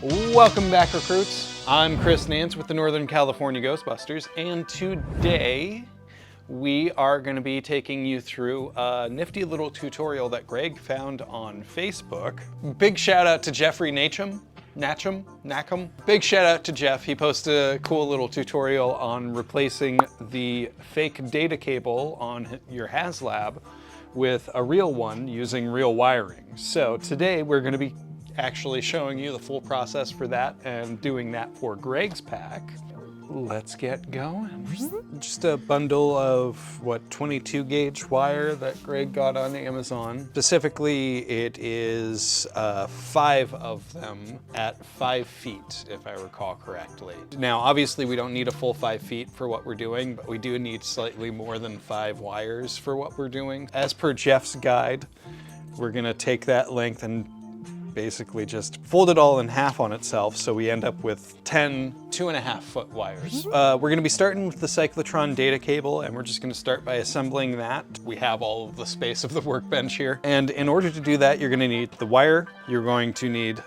Welcome back, recruits. I'm Chris Nance with the Northern California Ghostbusters, and today we are going to be taking you through a nifty little tutorial that Greg found on Facebook. Big shout out to Jeffery Nachem. Big shout out to Jeff. He posted a cool little tutorial on replacing the fake data cable on your Haslab with a real one using real wiring. So today we're going to be actually showing you the full process for that and doing that for Greg's pack. Let's get going. Just a bundle of, 22 gauge wire that Greg got on Amazon. Specifically, it is 5 of them at 5 feet, if I recall correctly. Now, obviously we don't need a full 5 feet for what we're doing, but we do need slightly more than 5 wires for what we're doing. As per Jeff's guide, we're gonna take that length and basically just fold it all in half on itself, so we end up with 10 2.5 foot wires. We're going to be starting with the Cyclotron data cable, and we're just going to start by assembling that. We have all of the space of the workbench here, and in order to do that, you're going to need the wire. You're going to need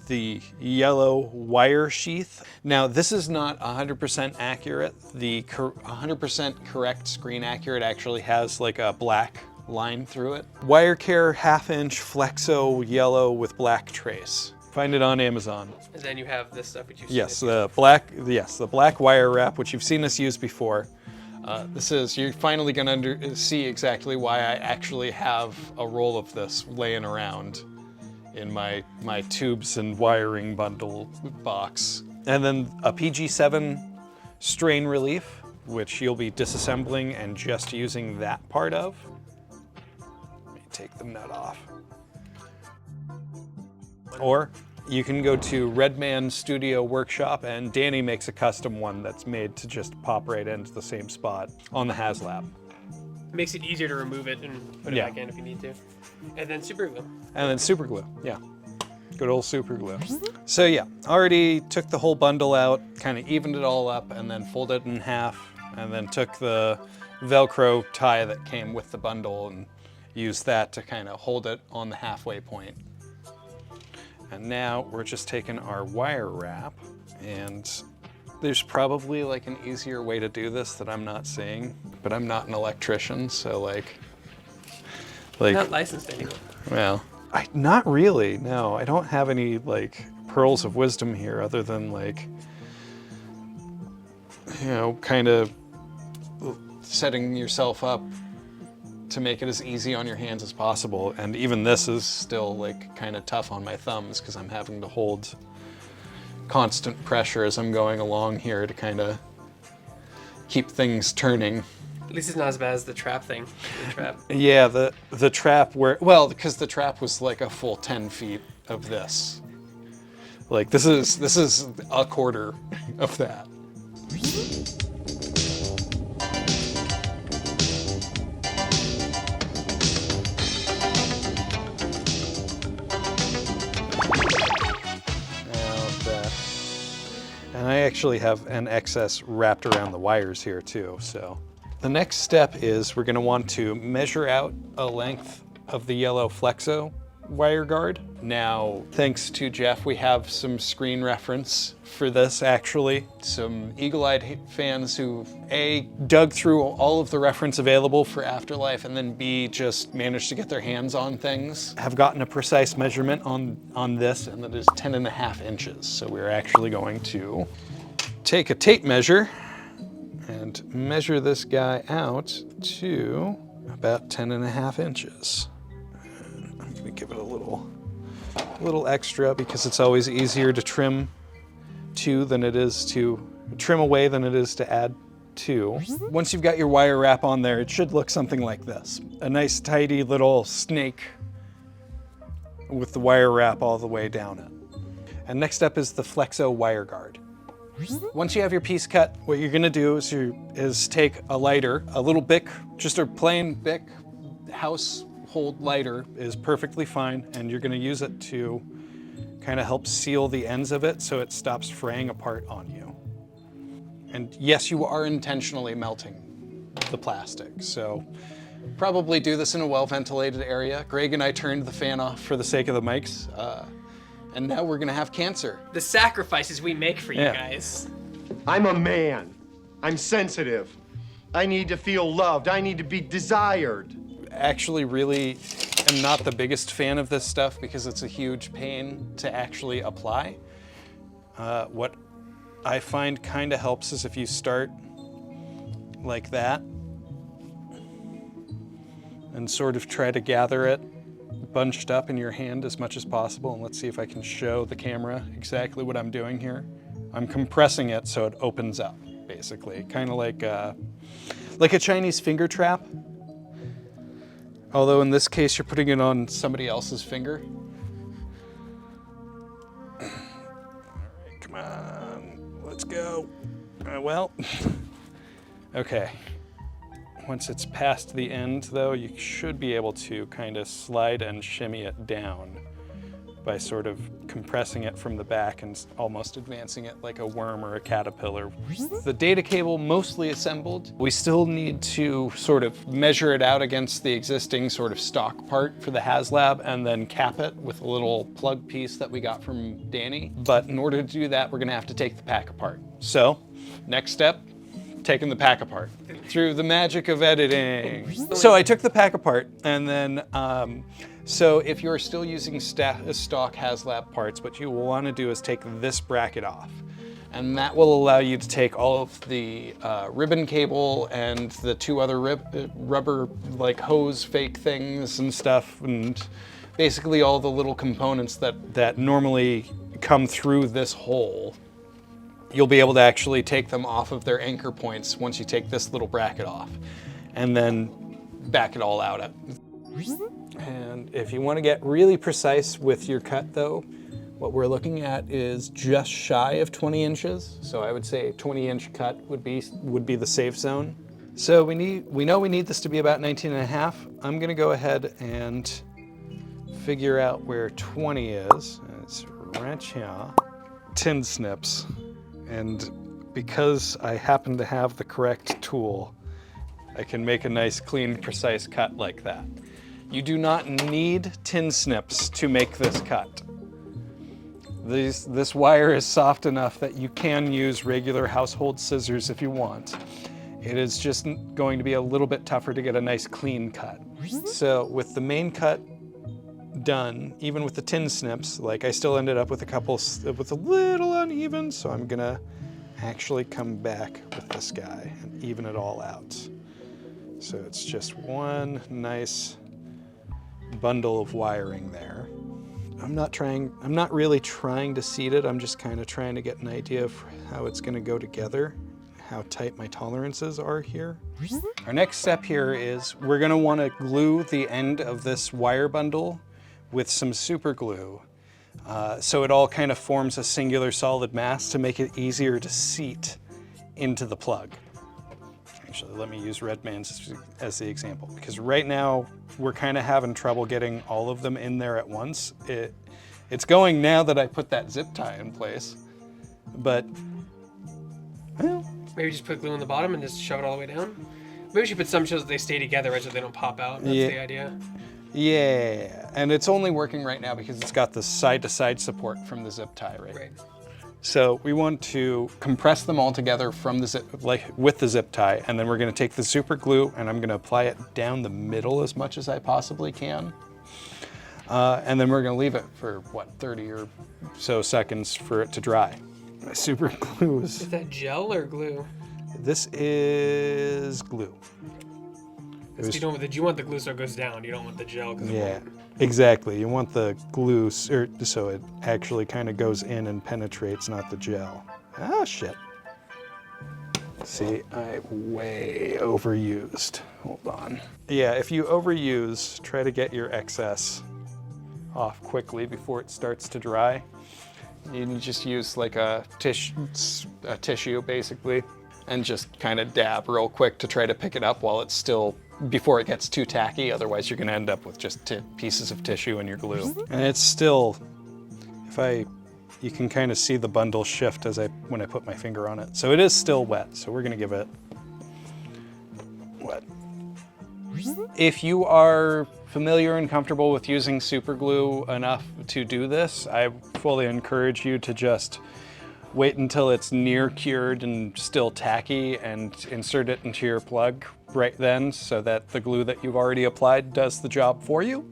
the yellow wire sheath. Now, this is not 100% accurate. The 100% correct screen accurate actually has like a black line through it. Wire care 1/2 inch Flexo yellow with black trace. Find it on Amazon. And then you have this stuff which you've Yes, seen the black wire wrap, which you've seen us use before. You're finally gonna see exactly why I actually have a roll of this laying around in my tubes and wiring bundle box. And then a PG7 strain relief, which you'll be disassembling and just using that part of. Take the nut off. Or you can go to Redman Studio Workshop, and Danny makes a custom one that's made to just pop right into the same spot on the Haslab. It makes it easier to remove it and put it back in if you need to. And then super glue. And then super glue, yeah. Good old super glue. So yeah, already took the whole bundle out, kind of evened it all up, and then folded it in half, and then took the Velcro tie that came with the bundle and use that to kind of hold it on the halfway point. And now we're just taking our wire wrap, and there's probably like an easier way to do this that I'm not seeing, but I'm not an electrician, so like Not licensed anymore. Well, not really, no. I don't have any like pearls of wisdom here other than like, you know, kind of setting yourself up to make it as easy on your hands as possible. And even this is still like kind of tough on my thumbs because I'm having to hold constant pressure as I'm going along here to kind of keep things turning. At least it's not as bad as the trap thing. The trap. Yeah, the trap because the trap was like a full 10 feet of this. Like this is a quarter of that. And I actually have an excess wrapped around the wires here too, so. The next step is we're gonna want to measure out a length of the yellow Flexo wire guard. Now, thanks to Jeff, we have some screen reference for this actually. Some eagle-eyed fans who A, dug through all of the reference available for Afterlife, and then B, just managed to get their hands on things, have gotten a precise measurement on this, and that is 10.5 inches. So we're actually going to take a tape measure and measure this guy out to about 10.5 inches. I'm gonna give it a little extra because it's always easier to trim to than it is to trim away than it is to add to. Once you've got your wire wrap on there, it should look something like this. A nice tidy little snake with the wire wrap all the way down it. And next up is the Flexo wire guard. Once you have your piece cut, what you're gonna do is take a lighter, a little Bic, just a plain Bic household lighter is perfectly fine, and you're gonna use it to kind of help seal the ends of it so it stops fraying apart on you. And yes, you are intentionally melting the plastic, so probably do this in a well-ventilated area. Greg and I turned the fan off for the sake of the mics, And now we're gonna have cancer. The sacrifices we make for you Yeah. guys. I'm a man. I'm sensitive. I need to feel loved. I need to be desired. Actually really am not the biggest fan of this stuff because it's a huge pain to actually apply. What I find kind of helps is if you start like that and sort of try to gather it bunched up in your hand as much as possible. And let's see if I can show the camera exactly what I'm doing here. I'm compressing it so it opens up, basically. Kind of like a Chinese finger trap. Although in this case, you're putting it on somebody else's finger. All right, come on, let's go. Well, okay. Once it's past the end though, you should be able to kind of slide and shimmy it down by sort of compressing it from the back and almost advancing it like a worm or a caterpillar. The data cable mostly assembled. We still need to sort of measure it out against the existing sort of stock part for the Haslab and then cap it with a little plug piece that we got from Danny. But in order to do that, we're gonna have to take the pack apart. So, next step, taking the pack apart through the magic of editing. So I took the pack apart and then, so if you're still using stock Haslab parts, what you will want to do is take this bracket off. And that will allow you to take all of the ribbon cable and the two other rubber like hose fake things and stuff, and basically all the little components that normally come through this hole. You'll be able to actually take them off of their anchor points once you take this little bracket off, and then back it all out. And if you want to get really precise with your cut though, what we're looking at is just shy of 20 inches. So I would say a 20-inch cut would be the safe zone. So we know we need this to be about 19 and a half. I'm gonna go ahead and figure out where 20 is. It's right here. Tin snips. And because I happen to have the correct tool, I can make a nice, clean, precise cut like that. You do not need tin snips to make this cut. This wire is soft enough that you can use regular household scissors if you want. It is just going to be a little bit tougher to get a nice, clean cut. So with the main cut done, even with the tin snips, like I still ended up with with a little uneven, so I'm gonna actually come back with this guy and even it all out. So it's just one nice bundle of wiring there. I'm not really trying to seat it, I'm just kind of trying to get an idea of how it's gonna go together, how tight my tolerances are here. Our next step here is we're gonna wanna glue the end of this wire bundle with some super glue, so it all kind of forms a singular solid mass to make it easier to seat into the plug. Actually, let me use Redman's as the example, because right now we're kind of having trouble getting all of them in there at once. It's going now that I put that zip tie in place, but well. Maybe just put glue on the bottom and just shove it all the way down? Maybe we should put some so that they stay together right so they don't pop out. That's the idea. Yeah, and it's only working right now because it's got the side-to-side support from the zip tie, right? So we want to compress them all together from the with the zip tie, and then we're going to take the super glue and I'm going to apply it down the middle as much as I possibly can. And then we're going to leave it for, what, 30 or so seconds for it to dry. My super glue Is that gel or glue? This is glue. You want the glue so it goes down. You don't want the gel. Yeah, exactly. You want the glue so it actually kind of goes in and penetrates, not the gel. Ah, shit. See, I way overused. Hold on. Yeah, if you overuse, try to get your excess off quickly before it starts to dry. You can just use like a tissue basically, and just kind of dab real quick to try to pick it up while it's still, before it gets too tacky. Otherwise you're gonna end up with just pieces of tissue in your glue. And it's still, you can kind of see the bundle shift when I put my finger on it. So it is still wet, so we're gonna give it wet. If you are familiar and comfortable with using super glue enough to do this, I fully encourage you to just wait until it's near cured and still tacky and insert it into your plug right then so that the glue that you've already applied does the job for you.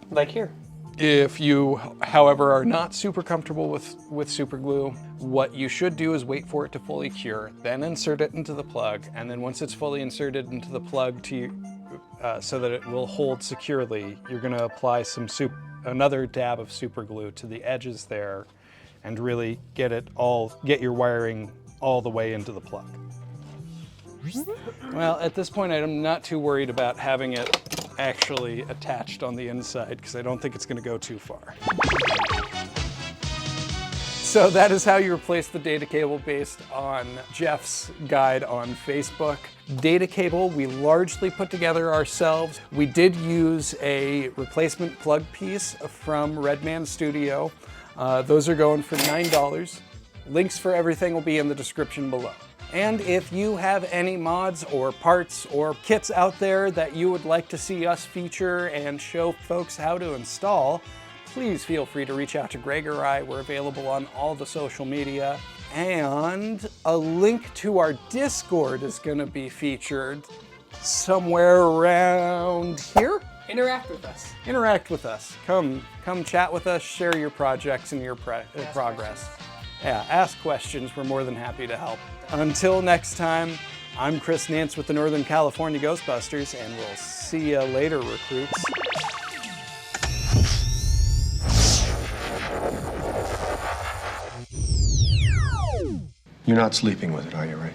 Like here. If you, however, are not super comfortable with super glue, what you should do is wait for it to fully cure, then insert it into the plug, and then once it's fully inserted into the plug so that it will hold securely, you're gonna apply another dab of super glue to the edges there and really get your wiring all the way into the plug. Well, at this point, I'm not too worried about having it actually attached on the inside because I don't think it's going to go too far. So that is how you replace the data cable based on Jeff's guide on Facebook. Data cable we largely put together ourselves. We did use a replacement plug piece from Redman Studio. Those are going for $9. Links for everything will be in the description below. And if you have any mods or parts or kits out there that you would like to see us feature and show folks how to install, please feel free to reach out to Greg or I. We're available on all the social media. And a link to our Discord is going to be featured somewhere around here. Interact with us. Interact with us. Come chat with us, share your projects and your progress. Yeah, ask questions. We're more than happy to help. Until next time, I'm Chris Nance with the Northern California Ghostbusters, and we'll see you later, recruits. You're not sleeping with it, are you, Ray?